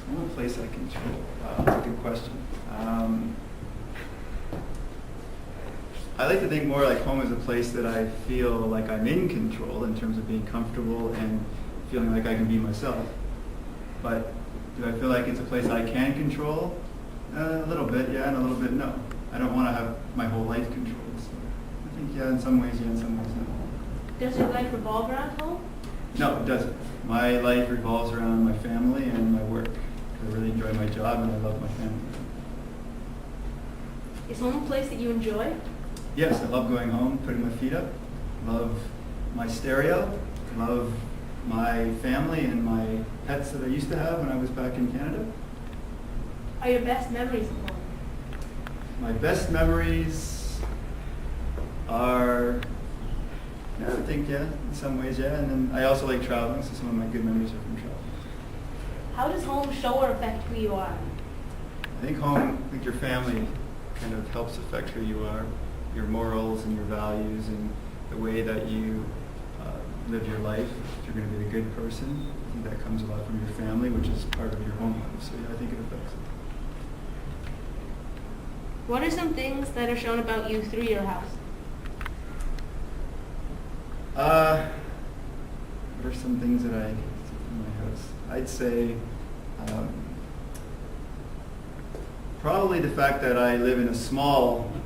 One place I control. That's a good question. I like to think more like home is a place that I feel like I'm in control in terms of being comfortable and feeling like I can be myself. But do I feel like it's a place I can control? A little bit, yeah, and a little bit, no. I don't want to have my whole life controlled. So I think, yeah, in some ways, yeah, in some ways, no. Does your life revolve around home? No, it doesn't. My life revolves around my family and my work. I really enjoy my job and I love my family. Is home a place that you enjoy? Yes, I love going home, putting my feet up. Love my stereo. Love my family and my pets that I used to have when I was back in Canada. Are your best memories of home? My best memories are, yeah, I think, yeah, in some ways, yeah. And then I also like traveling, so some of my good memories are from travel. How does home show or affect who you are? I think home, I think your family kind of helps affect who you are, your morals and your values and the way that you live your life. If you're going to be a good person, I think that comes a lot from your family, which is part of your home life. So yeah, I think it affects it. What are some things that are shown about you through your house? What are some things that I see from my house? I'd say probably the fact that I live in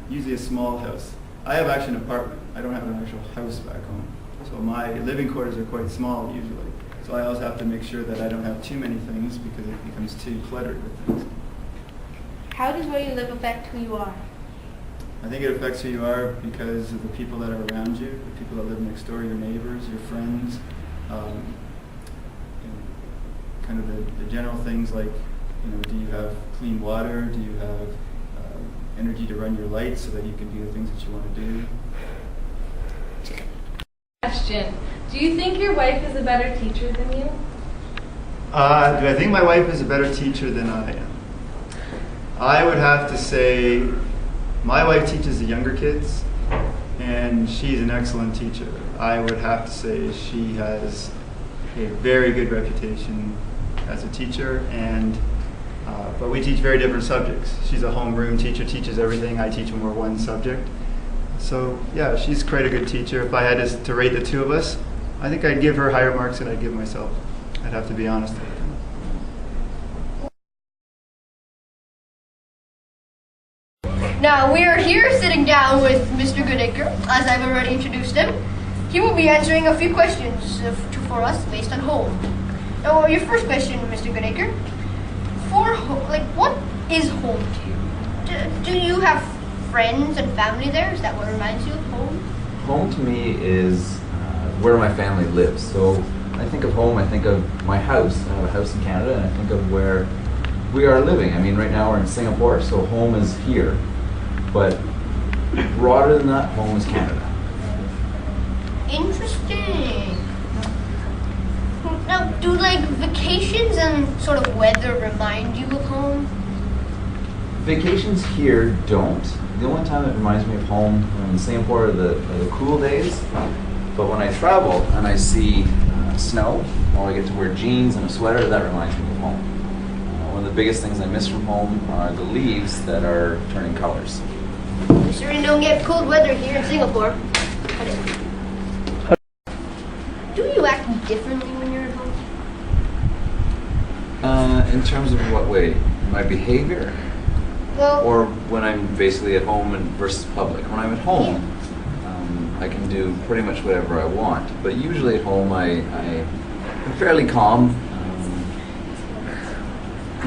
usually a small house. I have actually an apartment. I don't have an actual house back home. So my living quarters are quite small usually. So I also have to make sure that I don't have too many things because it becomes too cluttered with things. How does where you live affect who you are? I think it affects who you are because of the people that are around you, the people that live next door, your neighbors, your friends, and kind of the general things like, do you have clean water? Do you have energy to run your lights so that you can do the things that you want to do? Question. Do you think your wife is a better teacher than you? Do I think my wife is a better teacher than I am? I would have to say my wife teaches the younger kids, and she's an excellent teacher. I would have to say she has a very good reputation as a teacher, but we teach very different subjects. She's a homeroom teacher, teaches everything. I teach more one subject. So yeah, she's quite a good teacher. If I had to rate the two of us, I think I'd give her higher marks than I'd give myself. I'd have to be honest with you. Now we are here sitting down with Mr. Goodacre, as I've already introduced him. He will be answering a few questions for us based on home. Now, your first question, Mr. Goodacre, what is home to you? Do you have friends and family there? Is that what reminds you of home? Home to me is where my family lives. So I think of home, I think of my house. I have a house in Canada, and I think of where we are living. I mean, right now we're in Singapore, so home is here. But broader than that, home is Canada. Interesting. Now, do vacations and sort of weather remind you of home? Vacations here don't. The only time it reminds me of home when I'm in Singapore are the cool days. But when I travel and I see snow, or I get to wear jeans and a sweater, that reminds me of home. One of the biggest things I miss from home are the leaves that are turning colors. We certainly don't get cold weather here in Singapore. Do you act differently when you're at home? In terms of what way? My behavior? Well, Or when I'm basically at home versus public? When I'm at home, I can do pretty much whatever I want. But usually at home, I'm fairly calm.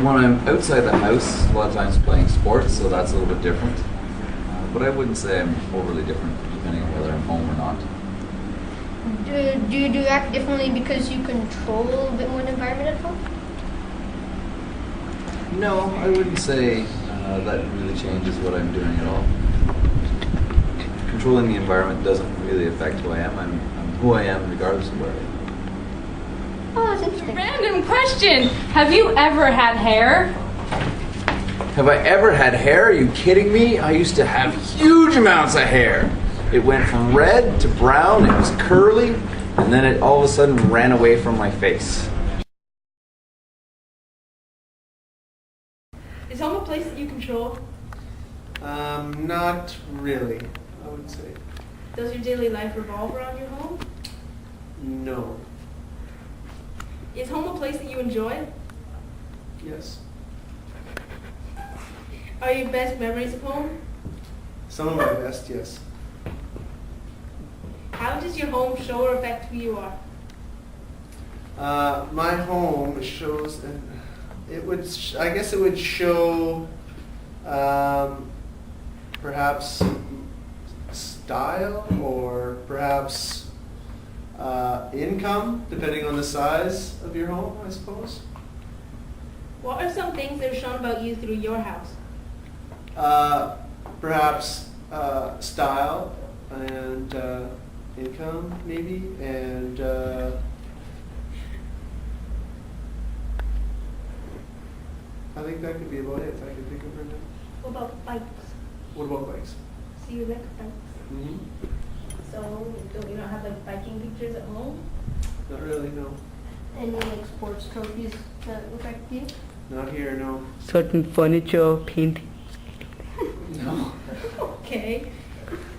When I'm outside the house, a lot of times playing sports, so that's a little bit different. But I wouldn't say I'm overly different depending on whether I'm home or not. do you act differently because you control a bit more the environment at home? No, I wouldn't say that really changes what I'm doing at all. Controlling the environment doesn't really affect who I am. I'm who I am regardless of where I am. Oh, that's interesting. Random question. Have you ever had hair? Have I ever had hair? Are you kidding me? I used to have huge amounts of hair. It went from red to brown, it was curly, and then it all of a sudden ran away from my face. Is home a place that you control? Not really, I would say. Does your daily life revolve around your home? No. Is home a place that you enjoy? Yes. Are your best memories of home? Some of my best, yes. How does your home show or affect who you are? My home shows, I guess it would show perhaps style or perhaps income, depending on the size of your home, I suppose. What are some things that are shown about you through your house? Perhaps style and income, maybe, and I think that could be about it if I could think of it. What about bikes? What about bikes? So you like bikes? Mm-hmm. So don't you not have like biking pictures at home? Not really, no. Any like sports trophies that affect you? Not here, no. Certain furniture, painting. No. Okay.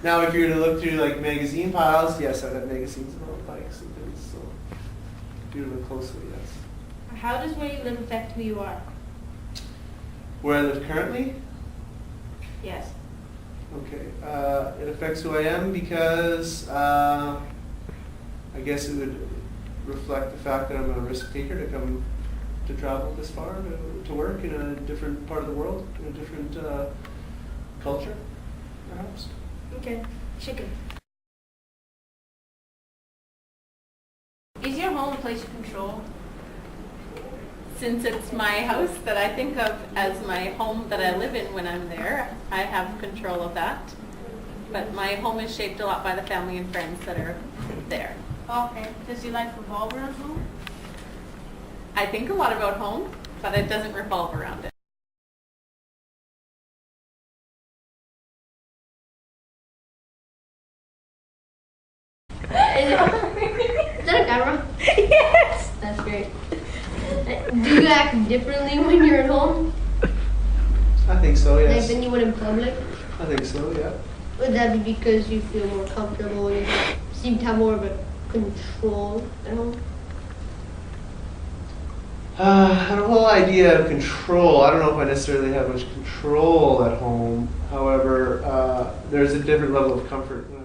Now, if you were to look through like magazine piles, yes, I've got magazines about bikes and things. So, if you look closely, yes. How does where you live affect who you are? Where I live currently, Yes. okay, it affects who I am because I guess it would reflect the fact that I'm a risk taker to come to travel this far to work in a different part of the world, in a different culture, perhaps. Okay. Chicken. Is your home a place you control? Since it's my house that I think of as my home that I live in when I'm there, I have control of that. But my home is shaped a lot by the family and friends that are there. Okay. Does your life revolve around home? I think a lot about home, but it doesn't revolve around it. Is that a camera? Yes! That's great. Do you act differently when you're at home? I think so, Like yes. than you would in public? I think so, yeah. Would that be because you feel more comfortable, you seem to have more of a control at home? The whole idea of control, I don't know if I necessarily have much control at home. However, there's a different level of comfort when